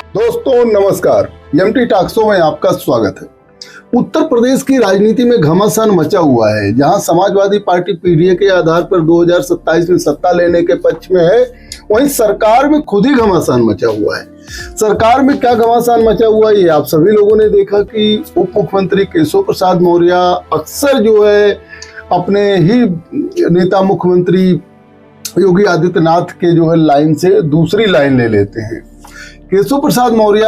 दोस्तों नमस्कार, एमटी टॉक्सो में आपका स्वागत है। उत्तर प्रदेश की राजनीति में घमासान मचा हुआ है। जहां समाजवादी पार्टी पीडीए के आधार पर 2027 में सत्ता लेने के पक्ष में है, वहीं सरकार में खुद ही घमासान मचा हुआ है। सरकार में क्या घमासान मचा हुआ है, ये आप सभी लोगों ने देखा कि उप मुख्यमंत्री केशव प्रसाद मौर्य अक्सर जो है अपने ही नेता मुख्यमंत्री योगी आदित्यनाथ के जो है लाइन से दूसरी लाइन ले लेते हैं। केशव प्रसाद मौर्य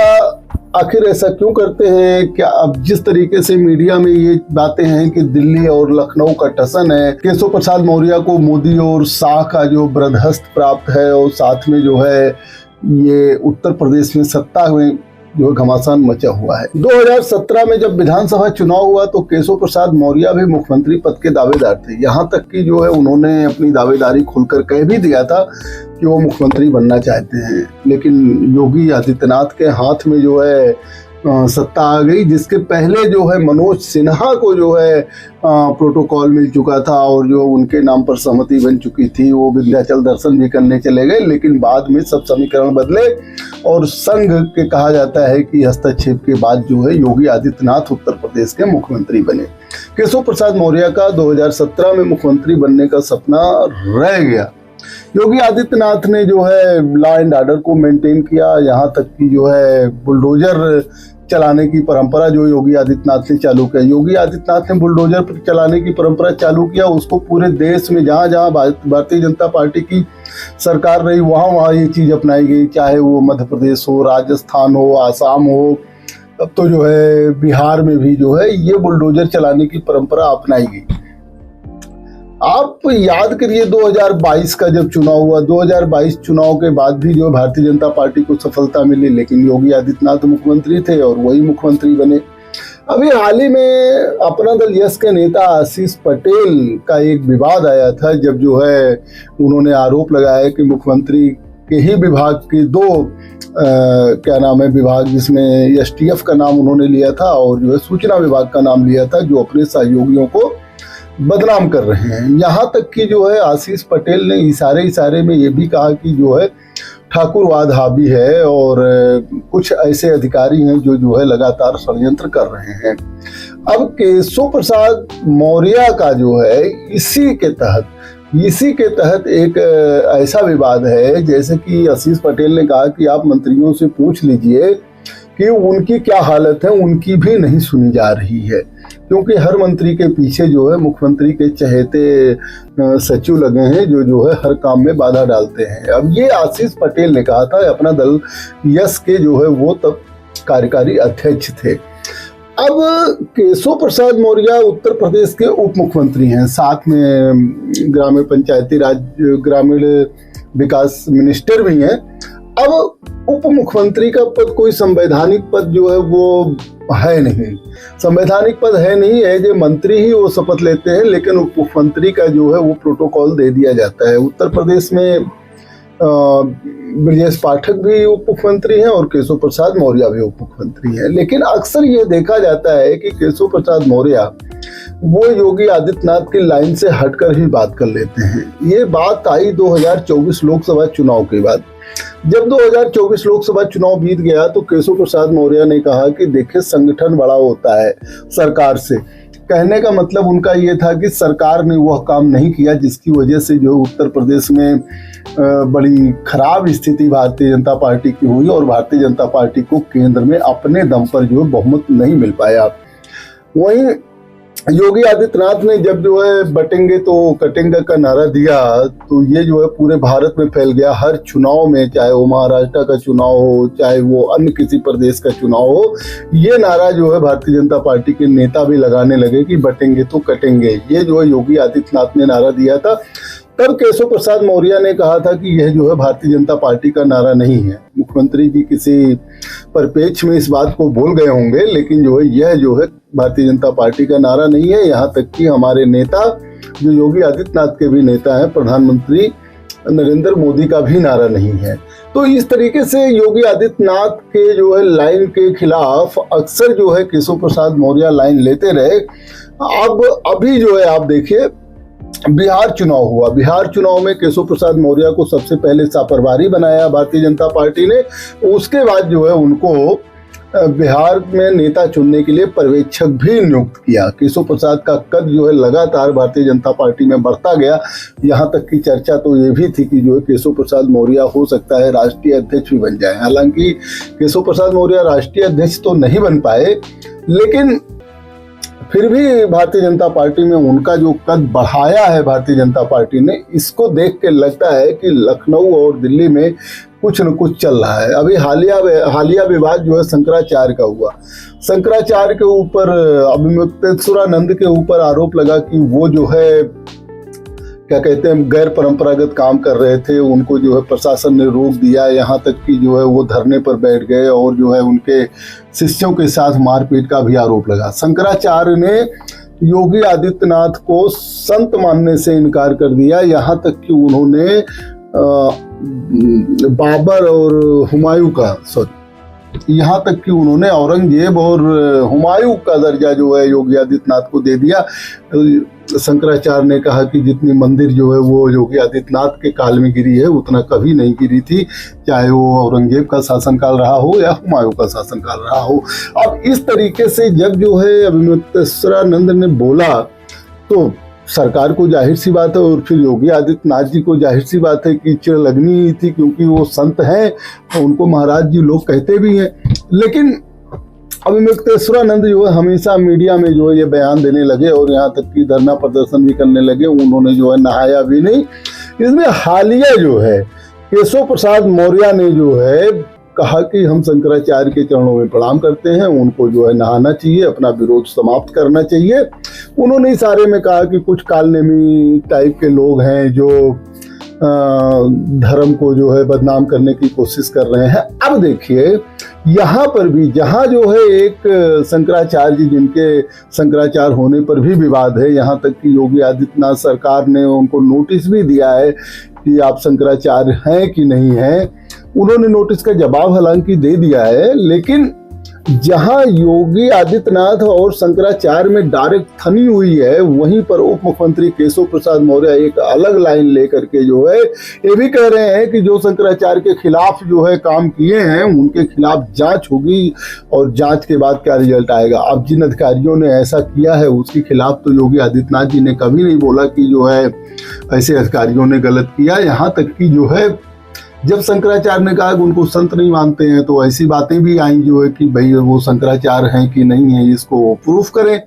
आखिर ऐसा क्यों करते हैं? क्या अब जिस तरीके से मीडिया में ये बातें हैं कि दिल्ली और लखनऊ का टसन है, केशव प्रसाद मौर्य को मोदी और शाह का जो बृहस्पति प्राप्त है, और साथ में जो है ये उत्तर प्रदेश में सत्ता में जो घमासान मचा हुआ है। 2017 में जब विधानसभा चुनाव हुआ तो केशव प्रसाद मौर्य भी मुख्यमंत्री पद के दावेदार थे। यहाँ तक कि जो है उन्होंने अपनी दावेदारी खुलकर कह भी दिया था कि वो मुख्यमंत्री बनना चाहते हैं, लेकिन योगी आदित्यनाथ के हाथ में जो है सत्ता आ गई, जिसके पहले जो है मनोज सिन्हा को जो है प्रोटोकॉल मिल चुका था और जो उनके नाम पर सहमति बन चुकी थी। वो विंध्याचल दर्शन भी करने चले गए, लेकिन बाद में सब समीकरण बदले और संघ के कहा जाता है कि हस्तक्षेप के बाद जो है योगी आदित्यनाथ उत्तर प्रदेश के मुख्यमंत्री बने। केशव प्रसाद मौर्य का 2017 में मुख्यमंत्री बनने का सपना रह गया। योगी आदित्यनाथ ने जो है लॉ एंड ऑर्डर को मेंटेन किया, यहाँ तक कि जो है बुलडोजर चलाने की परंपरा जो योगी आदित्यनाथ ने चालू किया। योगी आदित्यनाथ ने बुलडोजर चलाने की परंपरा चालू किया, उसको पूरे देश में जहाँ जहाँ भारतीय जनता पार्टी की सरकार रही वहाँ ये चीज़ अपनाई गई, चाहे वो मध्य प्रदेश हो, राजस्थान हो, आसाम हो, अब तो जो है बिहार में भी जो है ये बुलडोजर चलाने की परंपरा अपनाई गई। आप याद करिए 2022 का जब चुनाव हुआ, 2022 चुनाव के बाद भी जो भारतीय जनता पार्टी को सफलता मिली, लेकिन योगी आदित्यनाथ मुख्यमंत्री थे और वही मुख्यमंत्री बने। अभी हाल ही में अपना दल यस के नेता आशीष पटेल का एक विवाद आया था, जब जो है उन्होंने आरोप लगाया कि मुख्यमंत्री के ही विभाग के दो क्या नाम है विभाग, जिसमें एसटीएफ का नाम उन्होंने लिया था और जो है सूचना विभाग का नाम लिया था, जो अपने सहयोगियों को बदनाम कर रहे हैं। यहाँ तक कि जो है आशीष पटेल ने इशारे में ये भी कहा कि जो है ठाकुरवाद हावी है और कुछ ऐसे अधिकारी हैं जो है लगातार षड्यंत्र कर रहे हैं। अब केशव प्रसाद मौर्य का जो है इसी के तहत एक ऐसा विवाद है, जैसे कि आशीष पटेल ने कहा कि आप मंत्रियों से पूछ लीजिए कि उनकी क्या हालत है, उनकी भी नहीं सुनी जा रही है, क्योंकि हर मंत्री के पीछे जो है मुख्यमंत्री के चहेते सचिव लगे हैं जो है हर काम में बाधा डालते हैं। अब ये आशीष पटेल ने कहा था, अपना दल यस के जो है वो तब कार्यकारी अध्यक्ष थे। अब केशव प्रसाद मौर्य उत्तर प्रदेश के उप मुख्यमंत्री हैं, साथ में ग्रामीण पंचायती राज ग्रामीण विकास मिनिस्टर भी हैं। अब उप मुख्यमंत्री का पद कोई संवैधानिक पद जो है वो है नहीं, संवैधानिक पद है नहीं है, जो मंत्री ही वो शपथ लेते हैं, लेकिन उप मुख्यमंत्री का जो है वो प्रोटोकॉल दे दिया जाता है। उत्तर प्रदेश में ब्रजेश पाठक भी उप मुख्यमंत्री हैं और केशव प्रसाद मौर्य भी उप मुख्यमंत्री हैं, लेकिन अक्सर ये देखा जाता है कि केशव प्रसाद मौर्य वो योगी आदित्यनाथ की लाइन से हटकर ही बात कर लेते हैं। ये बात आई 2024 लोकसभा चुनाव के बाद। जब 2024 लोकसभा चुनाव बीत गया तो केशव प्रसाद मौर्य ने कहा कि देखिए संगठन बड़ा होता है सरकार से। कहने का मतलब उनका ये था कि सरकार ने वह काम नहीं किया जिसकी वजह से जो उत्तर प्रदेश में बड़ी खराब स्थिति भारतीय जनता पार्टी की हुई और भारतीय जनता पार्टी को केंद्र में अपने दम पर जो बहुमत नहीं मिल पाया। वहीं योगी आदित्यनाथ ने जब जो है बटेंगे तो कटेंगे का नारा दिया तो ये जो है पूरे भारत में फैल गया। हर चुनाव में, चाहे वो महाराष्ट्र का चुनाव हो, चाहे वो अन्य किसी प्रदेश का चुनाव हो, ये नारा जो है भारतीय जनता पार्टी के नेता भी लगाने लगे कि बटेंगे तो कटेंगे। ये जो है योगी आदित्यनाथ ने नारा दिया था। तब केशव प्रसाद मौर्य ने कहा था कि यह जो है भारतीय जनता पार्टी का नारा नहीं है। मुख्यमंत्री जी किसी परिप्रेक्ष्य में इस बात को भूल गए होंगे, लेकिन जो है यह जो है भारतीय जनता पार्टी का नारा नहीं है। यहाँ तक कि हमारे नेता जो योगी आदित्यनाथ के भी नेता हैं, प्रधानमंत्री नरेंद्र मोदी का भी नारा नहीं है। तो इस तरीके से योगी आदित्यनाथ के जो है लाइन के खिलाफ अक्सर जो है केशव प्रसाद मौर्य लाइन लेते रहे। अब अभी जो है आप देखिए बिहार चुनाव हुआ। बिहार चुनाव में केशव प्रसाद मौर्य को सबसे पहले प्रभारी बनाया भारतीय जनता पार्टी ने। उसके बाद जो है उनको बिहार में नेता चुनने के लिए पर्यवेक्षक भी नियुक्त किया। केशव प्रसाद का कद जो है लगातार भारतीय जनता पार्टी में बढ़ता गया। यहाँ तक की चर्चा तो ये भी थी कि जो है केशव प्रसाद मौर्य हो सकता है राष्ट्रीय अध्यक्ष भी बन जाए। हालांकि केशव प्रसाद मौर्य राष्ट्रीय अध्यक्ष तो नहीं बन पाए, लेकिन फिर भी भारतीय जनता पार्टी में उनका जो कद बढ़ाया है भारतीय जनता पार्टी ने, इसको देख के लगता है कि लखनऊ और दिल्ली में कुछ न कुछ चल रहा है। अभी हालिया विवाद जो है शंकराचार्य का हुआ। शंकराचार्य के ऊपर अभिमुक्तेश्वरानंद के ऊपर आरोप लगा कि वो जो है क्या कहते हैं गैर परंपरागत काम कर रहे थे। उनको जो है प्रशासन ने रोक दिया, यहाँ तक कि जो है वो धरने पर बैठ गए और जो है उनके शिष्यों के साथ मारपीट का भी आरोप लगा। शंकराचार्य ने योगी आदित्यनाथ को संत मानने से इनकार कर दिया, यहाँ तक कि उन्होंने बाबर और हुमायूं का यहाँ तक कि उन्होंने औरंगजेब और हुमायूं का दर्जा जो है योगी आदित्यनाथ को दे दिया। शंकराचार्य ने कहा कि जितनी मंदिर जो है वो योगी आदित्यनाथ के काल में गिरी है उतना कभी नहीं गिरी थी, चाहे वो औरंगजेब का शासनकाल रहा हो या हुमायूं का शासनकाल रहा हो। अब इस तरीके से जब जो है अभिमुक्तेश्वरानंद ने बोला तो सरकार को जाहिर सी बात है और फिर योगी आदित्यनाथ जी को जाहिर सी बात है कि चिड़ लगनी ही थी, क्योंकि वो संत हैं तो उनको महाराज जी लोग कहते भी हैं। लेकिन अभिमुक्तेश्वरानंद जो है हमेशा मीडिया में जो है ये बयान देने लगे और यहाँ तक कि धरना प्रदर्शन भी करने लगे। उन्होंने जो है नहाया भी नहीं। इसमें हालिया जो है केशव प्रसाद मौर्य ने जो है कहा कि हम शंकराचार्य के चरणों में प्रणाम करते हैं, उनको जो है नहाना चाहिए, अपना विरोध समाप्त करना चाहिए। उन्होंने इशारे में कहा कि कुछ कालनेमी टाइप के लोग हैं जो धर्म को जो है बदनाम करने की कोशिश कर रहे हैं। अब देखिए यहाँ पर भी जहाँ जो है एक शंकराचार्य जी जिनके शंकराचार्य होने पर भी विवाद है, यहाँ तक कि योगी आदित्यनाथ सरकार ने उनको नोटिस भी दिया है कि आप शंकराचार्य हैं कि नहीं हैं। उन्होंने नोटिस का जवाब हालांकि दे दिया है, लेकिन जहां योगी आदित्यनाथ और शंकराचार्य में डायरेक्ट थनी हुई है, वहीं पर उप मुख्यमंत्री केशव प्रसाद मौर्य एक अलग लाइन लेकर के जो है ये भी कह रहे हैं कि जो शंकराचार्य के खिलाफ जो है काम किए हैं उनके खिलाफ जांच होगी और जांच के बाद क्या रिजल्ट आएगा। अब जिन अधिकारियों ने ऐसा किया है उसके खिलाफ तो योगी आदित्यनाथ जी ने कभी नहीं बोला कि जो है ऐसे अधिकारियों ने गलत किया। यहाँ तक कि जो है जब शंकराचार्य ने कहा कि उनको संत नहीं मानते हैं तो ऐसी बातें भी आई जो है कि भाई वो शंकराचार्य हैं कि नहीं है, इसको प्रूफ करें।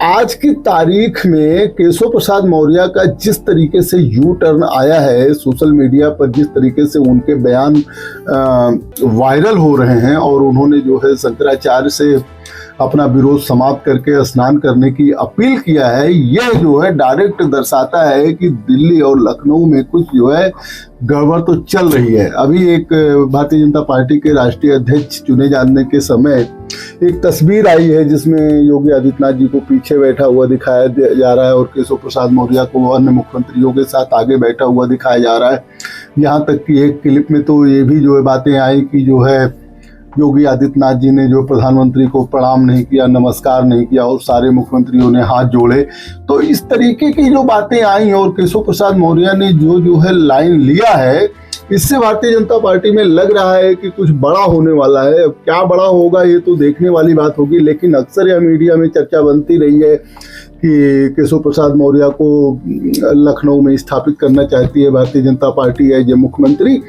आज की तारीख में केशव प्रसाद मौर्य का जिस तरीके से यू टर्न आया है सोशल मीडिया पर, जिस तरीके से उनके बयान वायरल हो रहे हैं और उन्होंने जो है शंकराचार्य से अपना विरोध समाप्त करके स्नान करने की अपील किया है, यह जो है डायरेक्ट दर्शाता है कि दिल्ली और लखनऊ में कुछ जो है गड़बड़ तो चल रही है। अभी एक भारतीय जनता पार्टी के राष्ट्रीय अध्यक्ष चुने जाने के समय एक तस्वीर आई है जिसमें योगी आदित्यनाथ जी को पीछे बैठा हुआ दिखाया जा रहा है और केशव प्रसाद मौर्य को अन्य मुख्यमंत्रियों के साथ आगे बैठा हुआ दिखाया जा रहा है। यहाँ तक कि एक क्लिप में तो ये भी जो है बातें आई कि जो है योगी आदित्यनाथ जी ने जो प्रधानमंत्री को प्रणाम नहीं किया, नमस्कार नहीं किया और सारे मुख्यमंत्रियों ने हाथ जोड़े। तो इस तरीके की जो बातें आई और केशव प्रसाद मौर्य ने जो है लाइन लिया है, इससे भारतीय जनता पार्टी में लग रहा है कि कुछ बड़ा होने वाला है। अब क्या बड़ा होगा ये तो देखने वाली बात होगी, लेकिन अक्सर यह मीडिया में चर्चा बनती रही है कि केशव प्रसाद मौर्य को लखनऊ में स्थापित करना चाहती है Bharatiya Janata party as a मुख्यमंत्री।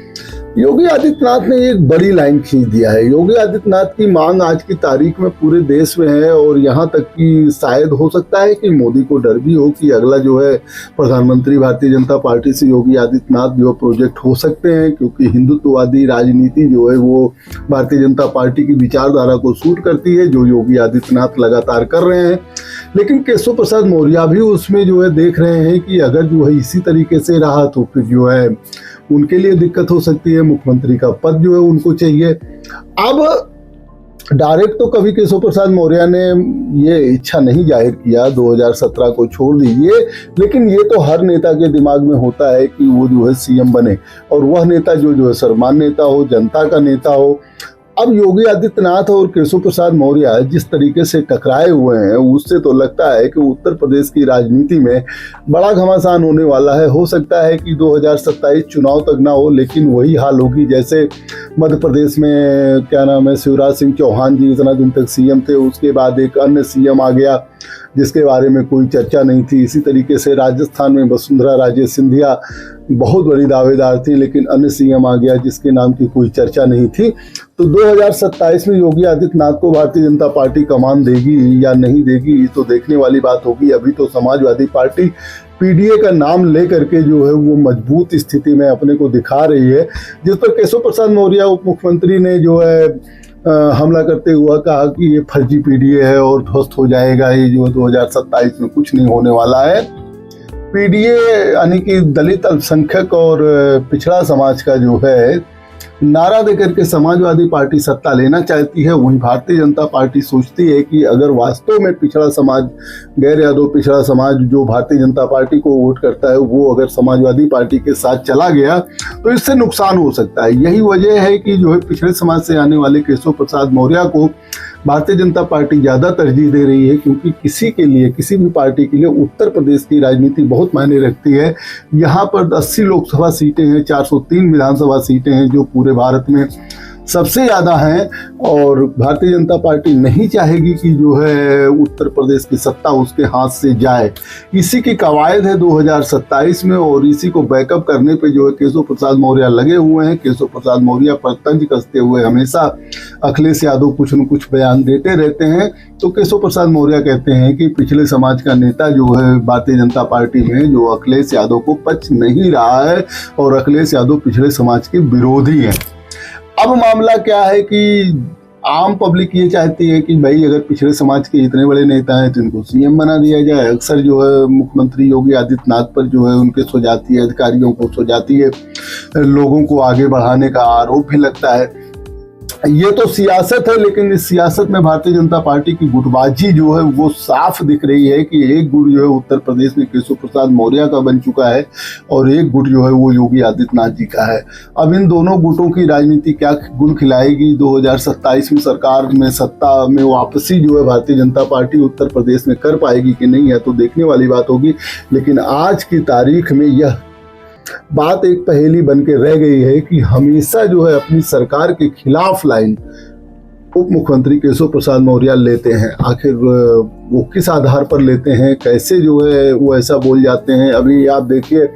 योगी आदित्यनाथ ने एक बड़ी लाइन खींच दिया है। योगी आदित्यनाथ की मांग आज की तारीख में पूरे देश में है और यहाँ तक कि शायद हो सकता है कि मोदी को डर भी हो कि अगला जो है प्रधानमंत्री भारतीय जनता पार्टी से योगी आदित्यनाथ जो प्रोजेक्ट हो सकते हैं, क्योंकि हिंदुत्ववादी राजनीति जो है वो भारतीय जनता पार्टी की विचारधारा को सूट करती है, जो योगी आदित्यनाथ लगातार कर रहे हैं। लेकिन केशव प्रसाद मौर्य भी उसमें जो है देख रहे हैं कि अगर जो है इसी तरीके से रहा तो फिर जो है उनके लिए दिक्कत हो सकती है, मुख्यमंत्री का पद जो है उनको चाहिए। अब डायरेक्ट तो कभी केशव प्रसाद मौर्य ने ये इच्छा नहीं जाहिर किया, 2017 को छोड़ दीजिए, लेकिन ये तो हर नेता के दिमाग में होता है कि वो जो है सीएम बने और वह नेता जो है सर्वमान्य नेता हो, जनता का नेता हो। अब योगी आदित्यनाथ और केशव प्रसाद मौर्य जिस तरीके से टकराए हुए हैं, उससे तो लगता है कि उत्तर प्रदेश की राजनीति में बड़ा घमासान होने वाला है। हो सकता है कि 2027 चुनाव तक ना हो, लेकिन वही हाल होगी जैसे मध्य प्रदेश में क्या नाम है, शिवराज सिंह चौहान जी इतना दिन तक सीएम थे, उसके बाद एक अन्य सीएम आ गया जिसके बारे में कोई चर्चा नहीं थी। इसी तरीके से राजस्थान में वसुंधरा राजे सिंधिया बहुत बड़ी दावेदार थी, लेकिन अन्य सीएम आ गया जिसके नाम की कोई चर्चा नहीं थी। तो 2027 में योगी आदित्यनाथ को भारतीय जनता पार्टी कमान देगी या नहीं देगी, तो देखने वाली बात होगी। अभी तो समाजवादी पार्टी पीडीए का नाम लेकर के जो है वो मजबूत स्थिति में अपने को दिखा रही है, जिस पर केशव प्रसाद मौर्य उप मुख्यमंत्री ने जो है हमला करते हुआ कहा कि ये फर्जी पीडीए है और ध्वस्त हो जाएगा, ये जो 2027 में कुछ नहीं होने वाला है। पीडीए यानी कि दलित अल्पसंख्यक और पिछड़ा समाज का जो है नारा देकर के समाजवादी पार्टी सत्ता लेना चाहती है। वहीं भारतीय जनता पार्टी सोचती है कि अगर वास्तव में पिछड़ा समाज, गैर यादव पिछड़ा समाज जो भारतीय जनता पार्टी को वोट करता है, वो अगर समाजवादी पार्टी के साथ चला गया तो इससे नुकसान हो सकता है। यही वजह है कि जो है पिछड़े समाज से आने वाले केशव प्रसाद मौर्य को भारतीय जनता पार्टी ज़्यादा तरजीह दे रही है, क्योंकि किसी के लिए, किसी भी पार्टी के लिए उत्तर प्रदेश की राजनीति बहुत मायने रखती है। यहाँ पर 80 लोकसभा सीटें हैं, 403 विधानसभा सीटें हैं जो पूरे भारत में सबसे ज़्यादा हैं, और भारतीय जनता पार्टी नहीं चाहेगी कि जो है उत्तर प्रदेश की सत्ता उसके हाथ से जाए। इसी की कवायद है 2027 में, और इसी को बैकअप करने पे जो है केशव प्रसाद मौर्य लगे हुए हैं। केशव प्रसाद मौर्य पर तंज कसते हुए हमेशा अखिलेश यादव कुछ न कुछ बयान देते रहते हैं। तो केशव प्रसाद मौर्य कहते हैं कि पिछले समाज का नेता जो है भारतीय जनता पार्टी में, जो अखिलेश यादव को पच नहीं रहा है, और अखिलेश यादव पिछड़े समाज के विरोधी हैं। अब मामला क्या है कि आम पब्लिक ये चाहती है कि भाई अगर पिछड़े समाज के इतने बड़े नेता हैं तो इनको सीएम बना दिया जाए। अक्सर जो है मुख्यमंत्री योगी आदित्यनाथ पर जो है उनके स्वजातीय अधिकारियों को, स्वजातीय लोगों को आगे बढ़ाने का आरोप भी लगता है। ये तो सियासत है, लेकिन इस सियासत में भारतीय जनता पार्टी की गुटबाजी जो है वो साफ दिख रही है कि एक गुट जो है उत्तर प्रदेश में केशव प्रसाद मौर्य का बन चुका है और एक गुट जो है वो योगी आदित्यनाथ जी का है। अब इन दोनों गुटों की राजनीति क्या गुण खिलाएगी, 2027 में सरकार में सत्ता में वापसी जो है भारतीय जनता पार्टी उत्तर प्रदेश में कर पाएगी कि नहीं, है तो देखने वाली बात होगी। लेकिन आज की तारीख में यह बात एक पहेली बन के रह गई है कि हमेशा जो है अपनी सरकार के खिलाफ लाइन उप मुख्यमंत्री केशव प्रसाद मौर्य लेते हैं। आखिर वो किस आधार पर लेते हैं, कैसे जो है वो ऐसा बोल जाते हैं। अभी आप देखिए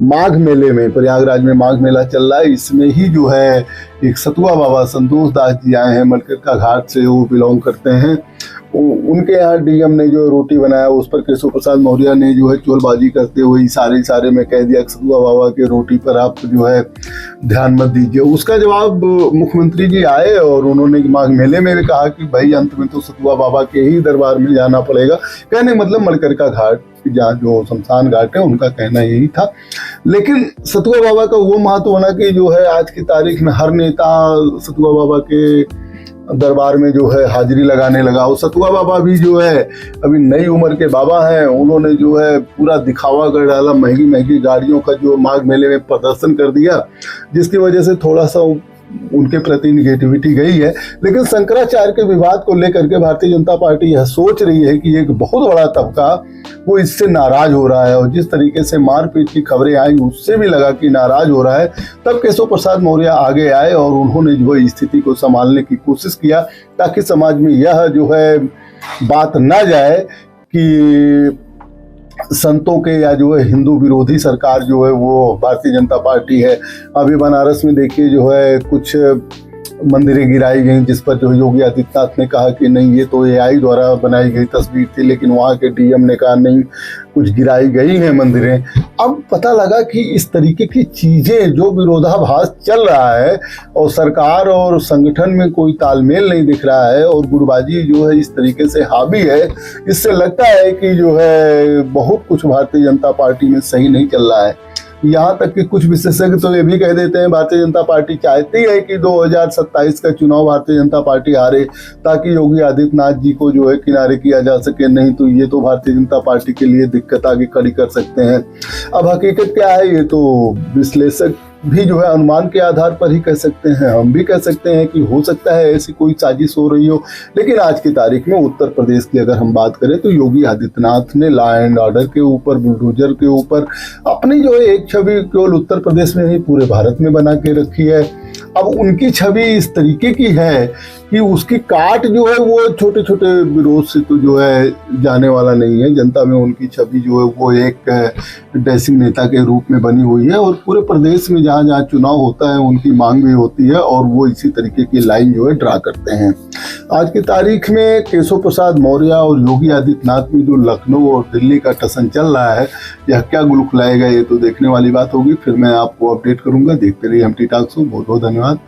माघ मेले में, प्रयागराज में माघ मेला चल रहा है, इसमें ही जो है एक सतुआ बाबा संतोष दास जी आए हैं, मलकरका घाट से वो बिलोंग करते हैं। उनके यहाँ डीएम ने जो रोटी बनाया उस पर केशव प्रसाद मौर्य ने जो है चोलबाजी करते हुए इशारे में कह दिया सतुआ बाबा के रोटी पर आप जो है ध्यान मत दीजिए। उसका जवाब मुख्यमंत्री जी आए और उन्होंने माघ मेले में भी कहा कि भाई अंत में तो सतुआ बाबा के ही दरबार में जाना पड़ेगा। कहने मतलब मलकरका घाट जहाँ जो शमशान घाट है उनका कहना यही था। लेकिन सतुआ बाबा का वो महत्व होना कि जो है आज की तारीख में हर नेता सतुआ बाबा के दरबार में जो है हाजिरी लगाने लगा। और सतुआ बाबा भी जो है अभी नई उम्र के बाबा हैं, उन्होंने जो है पूरा दिखावा कर डाला, महंगी महंगी गाड़ियों का जो माघ मेले में प्रदर्शन कर दिया, जिसकी वजह से थोड़ा सा उनके प्रति निगेटिविटी गई है। लेकिन शंकराचार्य के विवाद को लेकर के भारतीय जनता पार्टी यह सोच रही है कि एक बहुत बड़ा तबका वो इससे नाराज हो रहा है, और जिस तरीके से मारपीट की खबरें आई उससे भी लगा कि नाराज हो रहा है। तब केशव प्रसाद मौर्य आगे आए और उन्होंने जो है स्थिति को संभालने की कोशिश किया, ताकि समाज में यह जो है बात ना जाए कि संतों के या जो है हिंदू विरोधी सरकार जो है वो भारतीय जनता पार्टी है। अभी बनारस में देखिए जो है कुछ मंदिरें गिराई गई, जिस पर जो योगी आदित्यनाथ ने कहा कि नहीं ये तो एआई द्वारा बनाई गई तस्वीर थी, लेकिन वहाँ के डीएम ने कहा नहीं कुछ गिराई गई हैं मंदिरें। अब पता लगा कि इस तरीके की चीज़ें जो विरोधाभास चल रहा है और सरकार और संगठन में कोई तालमेल नहीं दिख रहा है और गुटबाजी जो है इस तरीके से हावी है, इससे लगता है कि जो है बहुत कुछ भारतीय जनता पार्टी में सही नहीं चल रहा है। यहाँ तक कि कुछ विशेषज्ञ तो ये भी कह देते हैं भारतीय जनता पार्टी चाहती है कि 2027 का चुनाव भारतीय जनता पार्टी हारे, ताकि योगी आदित्यनाथ जी को जो है किनारे किया जा सके। नहीं तो ये तो भारतीय जनता पार्टी के लिए दिक्कत आगे खड़ी कर सकते हैं। अब हकीकत क्या है ये तो विश्लेषक भी जो है अनुमान के आधार पर ही कह सकते हैं, हम भी कह सकते हैं कि हो सकता है ऐसी कोई साजिश हो रही हो। लेकिन आज की तारीख में उत्तर प्रदेश की अगर हम बात करें तो योगी आदित्यनाथ ने लॉ एंड ऑर्डर के ऊपर, बुलडोजर के ऊपर अपनी जो है एक छवि केवल उत्तर प्रदेश में नहीं पूरे भारत में बना के रखी है। अब उनकी छवि इस तरीके की है कि उसकी काट जो है वो छोटे छोटे विरोध से तो जो है जाने वाला नहीं है। जनता में उनकी छवि जो है वो एक डैशिंग नेता के रूप में बनी हुई है, और पूरे प्रदेश में जहाँ जहाँ चुनाव होता है उनकी मांग भी होती है और वो इसी तरीके की लाइन जो है ड्रा करते हैं। आज की तारीख में केशव प्रसाद मौर्य और योगी आदित्यनाथ में जो लखनऊ और दिल्ली का टसन चल रहा है, यह क्या गुल खुलाएगा ये तो देखने वाली बात होगी। फिर मैं आपको अपडेट करूंगा। देखते रहिए एमटी टॉक शो। बहुत बहुत धन्यवाद।